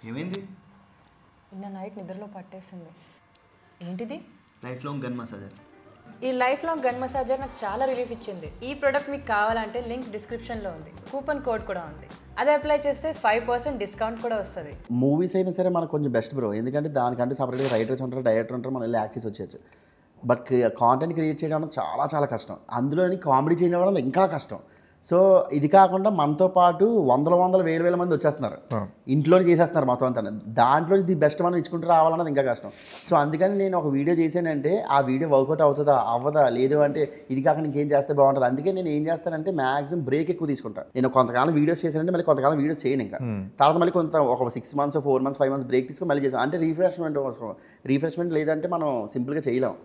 ఏమైంది? నిన్న నైట్ నిద్రలో పట్టేసింది. ఏంటిది? Life long gun massager. ఈ లైఫ్ లాంగ్ గన్ మసాజర్ నాకు చాలా రిలీఫ్ ఇచ్చింది. ఈ ప్రోడక్ట్ మీకు కావాలంటే లింక్ డిస్క్రిప్షన్లో ఉంది. కూపన్ కోడ్ కూడా ఉంది. అది అప్లై చేస్తే 5% డిస్కౌంట్ కూడా వస్తుంది. మూవీస్ అయినా సరే మనకు కొంచెం బెస్ట్ బ్రో, ఎందుకంటే దానికంటే సపరేట్గా రైటర్స్ ఉంటారు, డైరెక్టర్ ఉంటారు, మనం వెళ్ళి యాక్ట్ చేసి వచ్చేయచ్చు. బట్ కాంటెంట్ క్రియేట్ చేయడం అనేది చాలా చాలా కష్టం. అందులోని కామెడీ చేయడం వల్ల ఇంకా కష్టం. సో ఇది కాకుండా మనతో పాటు వందల వేల మంది వచ్చేస్తున్నారు, ఇంట్లోనే చేసేస్తున్నారు మొత్తం అంతా. దాంట్లో ది బెస్ట్ మనం ఇచ్చుకుంటూ రావాలన్నది ఇంకా కష్టం. సో అందుకని నేను ఒక వీడియో చేశానంటే ఆ వీడియో వర్కౌట్ అవుతుందా అవ్వదా లేదు అంటే ఇది కాకుండా ఇంకేం చేస్తే బాగుంటుంది. అందుకే నేను ఏం చేస్తానంటే మ్యాక్సిమం బ్రేక్ ఎక్కువ తీసుకుంటాను. నేను కొంతకాలం వీడియోస్ చేశానంటే మళ్ళీ కొంతకాలం వీడియోస్ చేయను. ఇంకా తర్వాత మళ్ళీ ఒక 6 months 4 months 5 months బ్రేక్ తీసుకొని మళ్ళీ చేసాం అంటే రీఫ్రెష్మెంట్ లేదంటే మనం సింపుల్గా చేయలేం.